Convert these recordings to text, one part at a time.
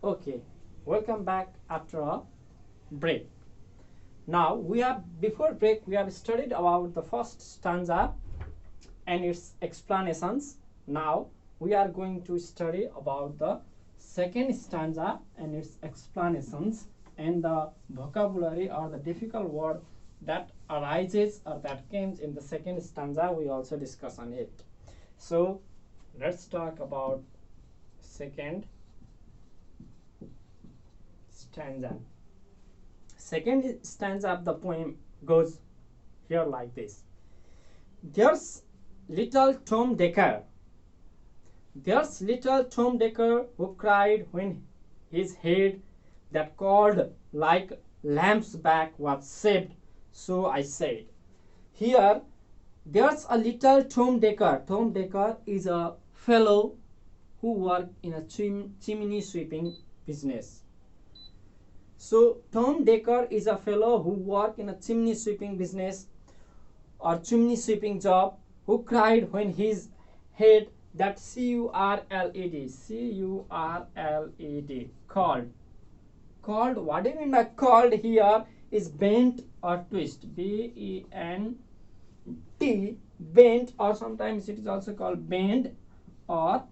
Okay, welcome back after a break. Now before break we have studied about the first stanza and its explanations. Now we are going to study about the second stanza and its explanations and the vocabulary or the difficult word that arises or that comes in the second stanza. We also discuss on it. So let's talk about second stanza. Second stanza of the poem goes here like this. There's little Tom Decker. There's little Tom Decker who cried when his head that called like lamb's back was shaved. So I said. Here, there's a little Tom Decker. Tom Decker is a fellow who worked in a chimney sweeping business. So Tom Decker is a fellow who worked in a chimney sweeping business or chimney sweeping job who cried when his head that C-U-R-L-E-D called. What do you mean by called here is bent or twist. B-E-N-T, bent, or sometimes it is also called bend or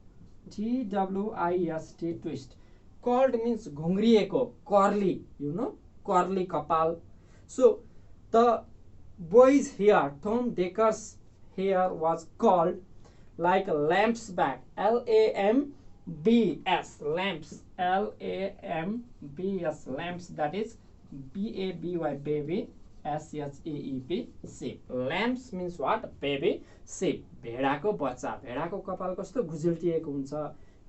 T-W-I-S-T, twist. Called means ghungrieko, curly, curly kapal. So the boy's hair, Tom Decker's hair was called like a lamp's back, L-A-M-B-S, lamps, L-A-M-B-S, lamps, that is B-A-B-Y, baby, S-H-A-E-P, sheep. Lamps means what? Baby, sheep. भेडाको बच्चा, भेडाको कपाल कस्तो गुजिल्टिएको हुन्छ,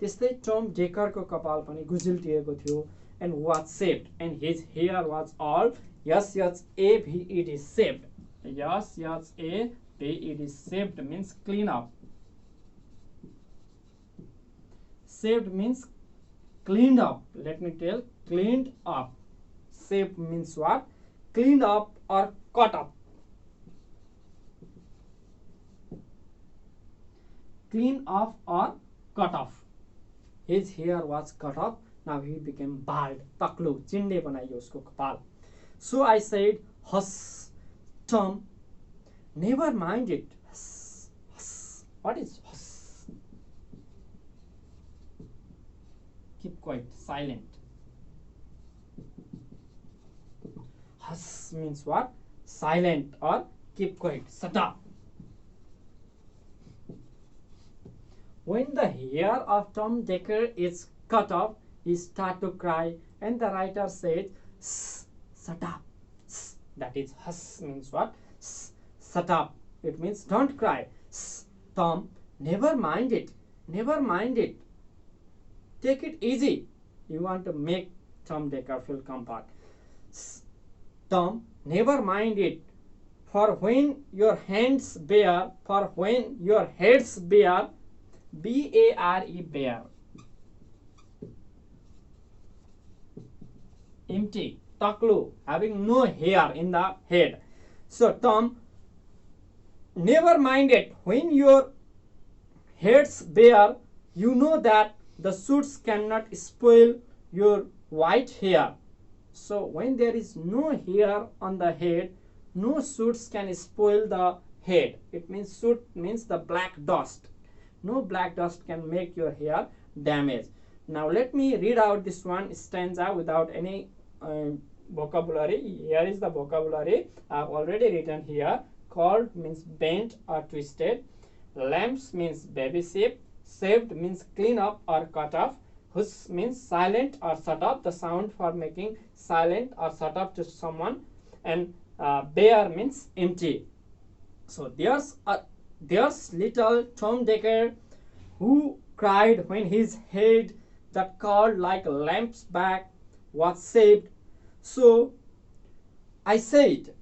त्यस्तै टम डेकरको कपाल पनि गुजिल्टिएको थियो, and was shaved, and his hair was all S-H-A-V-E-D, shaved. S-H-A-V-E-D, shaved means clean up. Shaved means cleaned up. Let me tell, cleaned up. Shaved means what? Cleaned up or cut up. Clean off or cut off. His hair was cut off. Now he became bald. Taklu, chinde banaiyo usko kapal. So I said, hush, Tom, never mind it. Hush, hush. What is hush? Keep quiet, silent. Hush means what? Silent or keep quiet, shut up. When the hair of Tom Decker is cut off, he starts to cry, and the writer said, shut up. That is, hush means what? Shut up. It means don't cry. Tom, never mind it. Never mind it. Take it easy. You want to make Tom Decker feel comfort. Tom, never mind it. For when your hands bare, for when your heads bare, B-A-R-E, bare, empty, taklu, having no hair in the head. So Tom, never mind it. When your heads bare, you know that the suits cannot spoil your white hair. So when there is no hair on the head, no suits can spoil the head. It means soot means the black dust. No black dust can make your hair damage. Now let me read out this one stanza without any vocabulary. Here is the vocabulary. I have already written here. Called means bent or twisted. Lamps means baby sheep. Shaved means clean up or cut off. Hush means silent or shut up, the sound for making silent or shut up to someone. And bare means empty. So there's little Tom Decker who cried when his head that called like a lamp's back was shaved. So I said,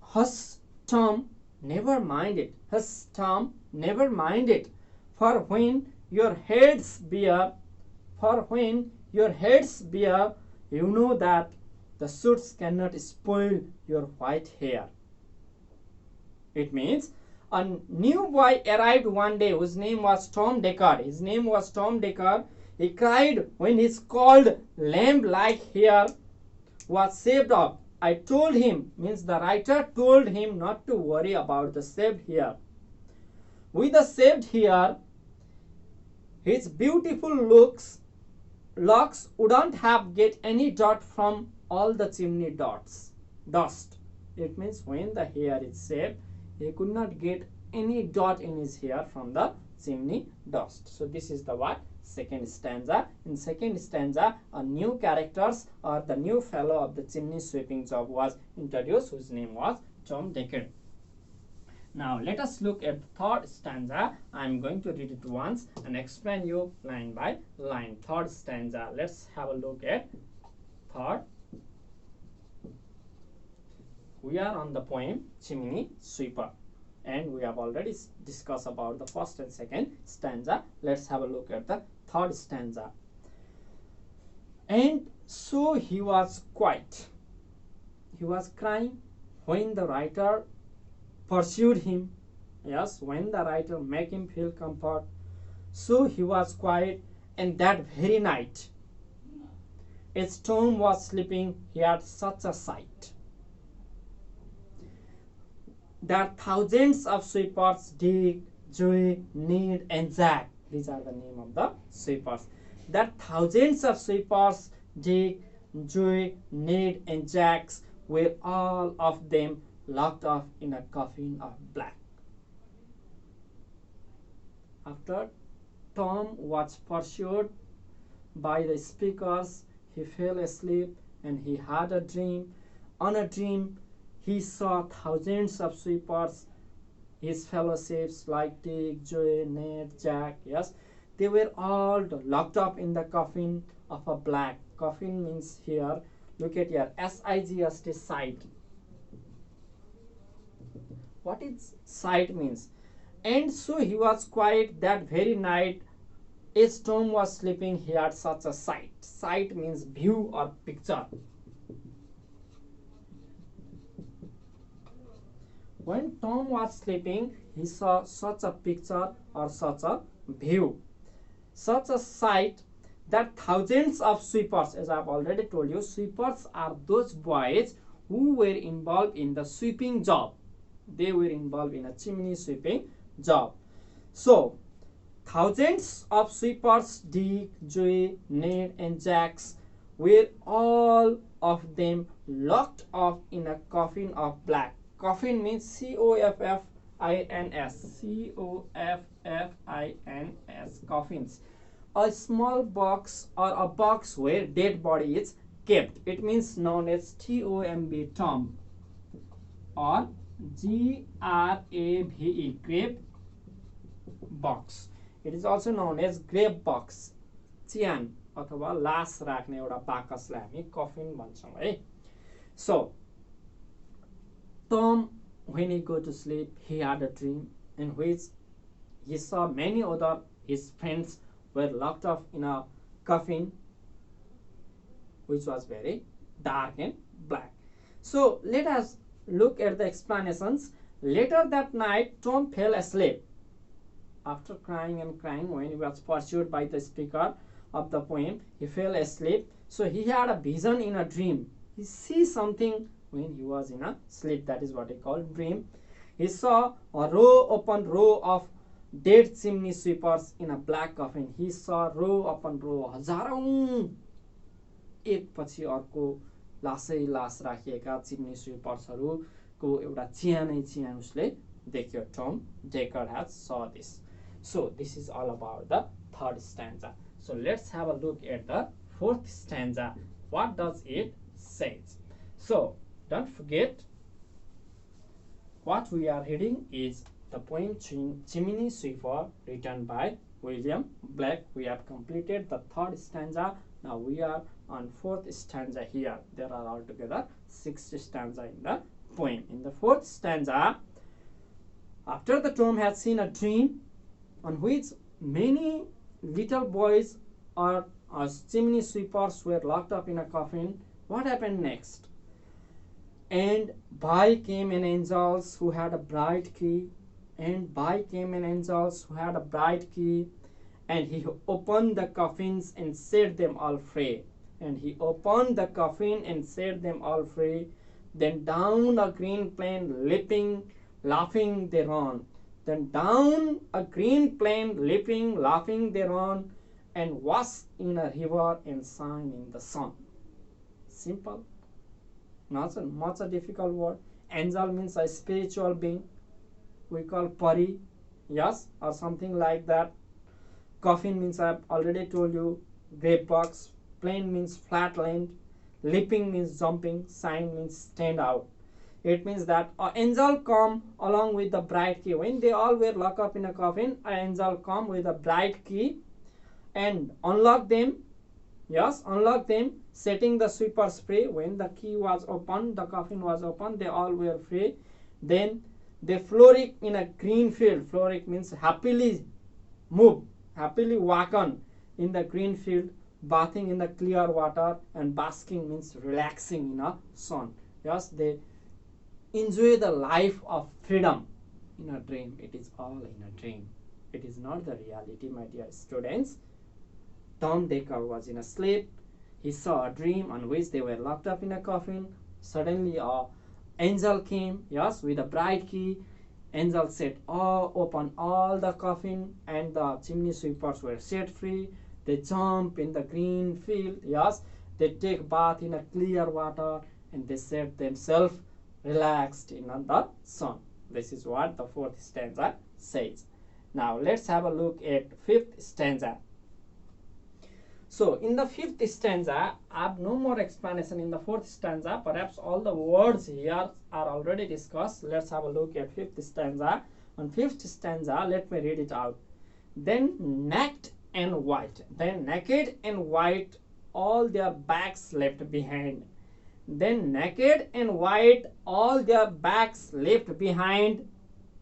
hush, Tom, never mind it. Hush, Tom, never mind it. For when your heads bare, you know that the suits cannot spoil your white hair. It means a new boy arrived one day whose name was Tom Decker. His name was Tom Decker. He cried when his cold lamb-like hair was shaved off. I told him, means the writer told him not to worry about the shaved hair. With the shaved hair, his beautiful locks wouldn't have get any dot from all the chimney dust. It means when the hair is shaved, he could not get any dot in his hair from the chimney dust. So this is the what? Second stanza. In second stanza, a new characters or the new fellow of the chimney sweeping job was introduced, whose name was Tom Dhakal. Now let us look at the third stanza. I am going to read it once and explain you line by line. Third stanza. Let's have a look at third. We are on the poem Chimney Sweeper, and we have already discussed about the first and second stanza. Let's have a look at the third stanza. And so he was quiet. He was crying when the writer pursued him. Yes, when the writer make him feel comfort. So he was quiet, and that very night, as Tom was sleeping, he had such a sight that thousands of sweepers, Dick, Joey, Ned, and Jack, these are the name of the sweepers, that thousands of sweepers, Dick, Joey, Ned, and Jacks, were all of them locked up in a coffin of black. After Tom was pursued by the speakers, he fell asleep and he had a dream. On a dream, he saw thousands of sweepers, his fellowships like Dick, Joey, Ned, Jack. Yes, they were all locked up in the coffin of a black. Coffin means here, look at here, S-I-G-S-T, site. What is sight means? And so he was quiet that very night. As Tom was sleeping, he had such a sight. Sight means view or picture. When Tom was sleeping, he saw such a picture or such a view, such a sight that thousands of sweepers, as I have already told you, sweepers are those boys who were involved in the sweeping job. They were involved in a chimney sweeping job. So, thousands of sweepers, Dick, Joey, Ned, and Jacks, were all of them locked up in a coffin of black. Coffin means C-O-F-F-I-N-S. C-O-F-F-I-N-S. Coffins. A small box or a box where dead body is kept. It means known as T-O-M-B, tomb, or G-R-A-V-E, grave box. It is also known as grave box. Chiyaan अथवा लास राख्ने एउटा बाकसलाई हामी कफिन भन्छौँ है. So Tom, when he go to sleep, he had a dream in which he saw many other his friends were locked up in a coffin which was very dark and black. So let us look at the explanations. Later that night, Tom fell asleep. After crying and crying, when he was pursued by the speaker of the poem, he fell asleep. So he had a vision in a dream. He sees something when he was in a sleep. That is what he called dream. He saw a open row of dead chimney sweepers in a black coffin. He saw row upon row, हजारौं एक पछि अर्को लासै लास राखिएका chimney स्वीपर्सहरूको एउटा चियानै chia उसले देख्यो. Tom Dhakal has saw this. So this is all about the third stanza. So let's have a look at the fourth stanza. What does it say? So don't forget, what we are reading is the poem Chimney Sweeper, written by William Blake. We have completed the third stanza. Now we are on fourth stanza here. There are altogether 6 stanzas in the poem. In the fourth stanza, after the Tom had seen a dream on which many little boys or chimney sweepers were locked up in a coffin, what happened next? And by came an angels who had a bright key, and by came an angels who had a bright key, and he opened the coffins and set them all free. And he opened the coffin and set them all free. Then down a green plain, leaping, laughing they run. Then down a green plain, leaping, laughing they run, and wash in a river and shine in the sun. Simple. Not so much a difficult word. Angel means a spiritual being. We call pari, yes, or something like that. Coffin means I have already told you. Grape box. Plain means flat land. Leaping means jumping. Shine means stand out. It means that an angel come along with the bride key. When they all were locked up in a coffin, an angel come with a bride key and unlock them. Yes, unlock them, setting the sweepers free. When the key was opened, the coffin was opened, they all were free. Then they frolic in a green field. Frolic means happily move, happily walk on in the green field, bathing in the clear water, and basking means relaxing in a sun. Yes, they enjoy the life of freedom in a dream. It is all in a dream. It is not the reality, my dear students. Tom Dhakal was in a sleep. He saw a dream on which they were locked up in a coffin. Suddenly, a angel came, yes, with a bride key. Angel said, "Oh, open all the coffin," and the chimney sweepers were set free. They jump in the green field, yes. They take bath in a clear water, and they set themselves relaxed in the sun. This is what the fourth stanza says. Now, let's have a look at fifth stanza. So, in the fifth stanza, I have no more explanation in the fourth stanza. Perhaps all the words here are already discussed. Let's have a look at fifth stanza. On fifth stanza, let me read it out. Then naked and white. Then naked and white, all their backs left behind. Then naked and white, all their backs left behind.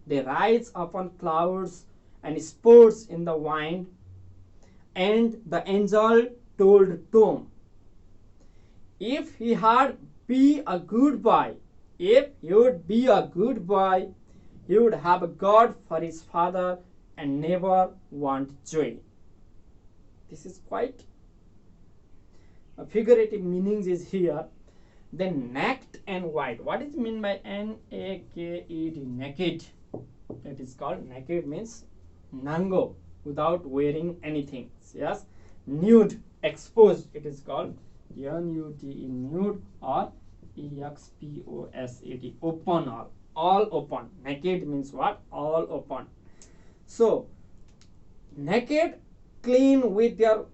They rise upon clouds and sports in the wind. And the angel told Tom, if he had be a good boy, if he would be a good boy, he would have a God for his father and never want joy. This is quite a figurative meanings is here. Then naked and white. What is meant by N-A-K-E-D? Naked. It is called naked means nango, without wearing anything. Yes, nude, exposed. It is called N-U-D-E, nude, or E-X-P-O-S-E-D, open, all open. Naked means what? All open. So, naked, clean with their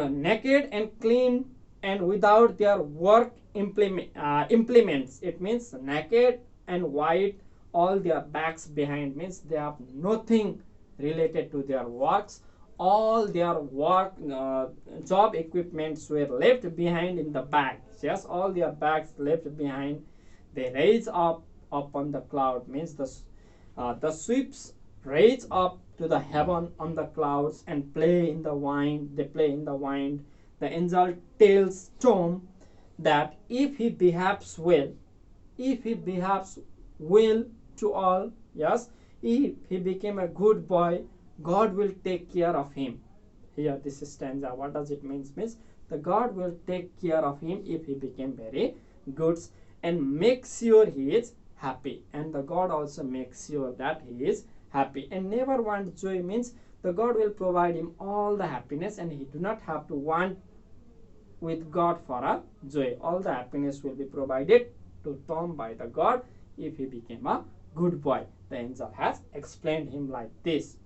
naked and clean and without their work implements. It means naked and white, all their backs behind means they have nothing related to their works. All their work job equipments were left behind in the bags. Yes, all their bags left behind. They raise up upon the cloud means the sweeps raise up to the heaven on the clouds and play in the wind. They play in the wind. The angel tells Tom that if he behaves well to all, yes, if he became a good boy, God will take care of him. Here this stanza, what does it mean? Means the God will take care of him if he became very good and make sure he is happy. And the God also makes sure that he is happy. And never want joy means the God will provide him all the happiness and he do not have to want with God for a joy. All the happiness will be provided to Tom by the God if he became a good boy. The angel has explained him like this.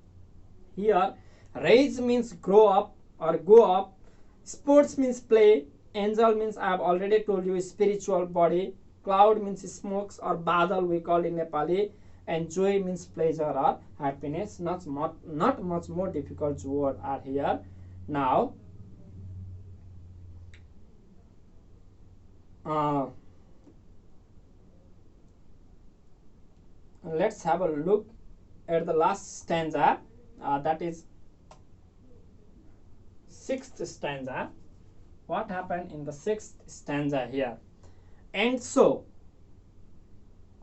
Here, rise means grow up or go up. Sports means play. Angel means I have already told you spiritual body. Cloud means smokes or badal we call in Nepali. And joy means pleasure or happiness. Not much more difficult words are here. Now, let's have a look at the last stanza. That is sixth stanza. What happened in the sixth stanza here? And so,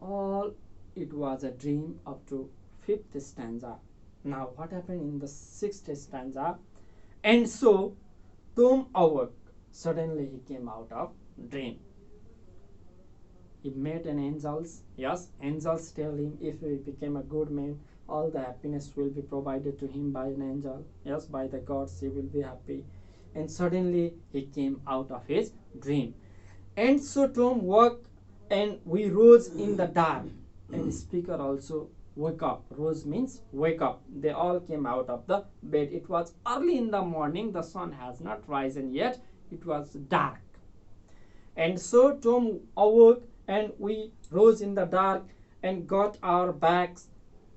all it was a dream up to fifth stanza. Now what happened in the sixth stanza? And so Tom awoke. Suddenly he came out of dream. He met an angels. Yes, angels tell him if he became a good man, all the happiness will be provided to him by an angel. Yes, by the gods he will be happy. And suddenly he came out of his dream. And so Tom woke, and we rose in the dark. And speaker also woke up. Rose means wake up. They all came out of the bed. It was early in the morning. The sun has not risen yet. It was dark. And so Tom awoke, and we rose in the dark and got our bags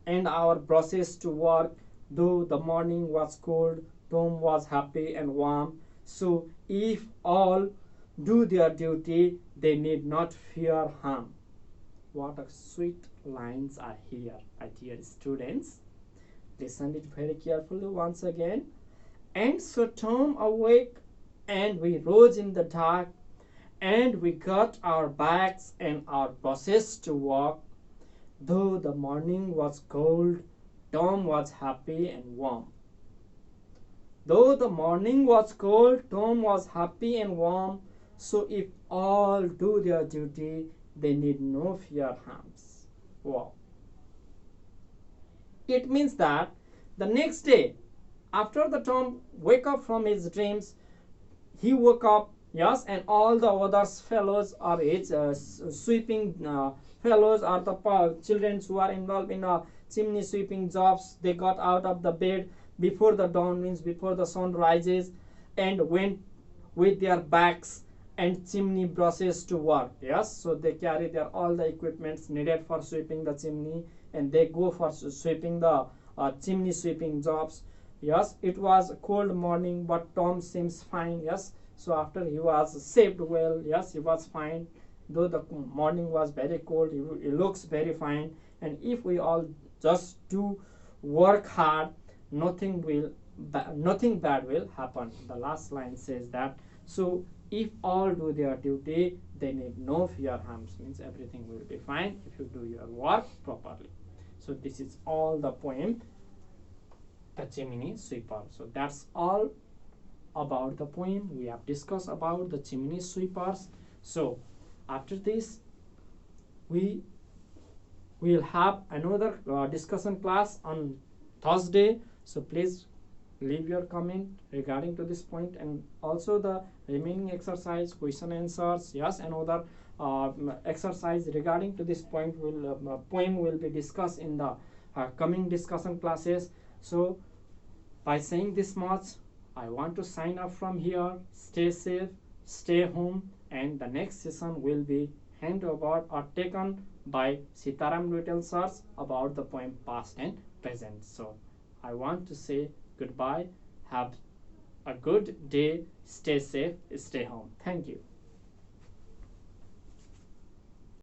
and our brushes to work. Though the morning was cold, Tom was happy and warm. So if all do their duty, they need not fear harm. What a sweet lines are here, my dear students. Listen it very carefully once again. And so Tom awoke, and we rose in the dark, and we got our bags and our buses to walk. Though the morning was cold, Tom was happy and warm. Though the morning was cold, Tom was happy and warm. So if all do their duty, they need no fear harms. Wow. It means that the next day, after the Tom wake up from his dreams, he woke up, yes, and all the other fellows or his sweeping fellows or the children who are involved in chimney sweeping jobs, they got out of the bed before the dawn, means before the sun rises, and went with their bags and chimney brushes to work. Yes, so they carry their all the equipments needed for sweeping the chimney, and they go for sweeping the chimney sweeping jobs. Yes, it was a cold morning, but Tom seems fine. Yes, so after he was saved well, yes, he was fine. Though the morning was very cold, he looks very fine. And if we all just do work hard, nothing bad will happen. The last line says that, so if all do their duty, they need no fear harms, means everything will be fine if you do your work properly. So this is all the poem, The Chimney Sweeper. So that's all about the poem. We have discussed about the chimney sweepers. So after this, we will have another discussion class on Thursday. So please leave your comment regarding to this point, and also the remaining exercise, question answers, yes, and other exercise regarding to this point poem will be discussed in the coming discussion classes. So by saying this much, I want to sign off from here. Stay safe, stay home, and the next session will be hand over or taken by Sitaram Little Sirs about the poem Past and Present. So I want to say goodbye. Have a good day. Stay safe. Stay home. Thank you.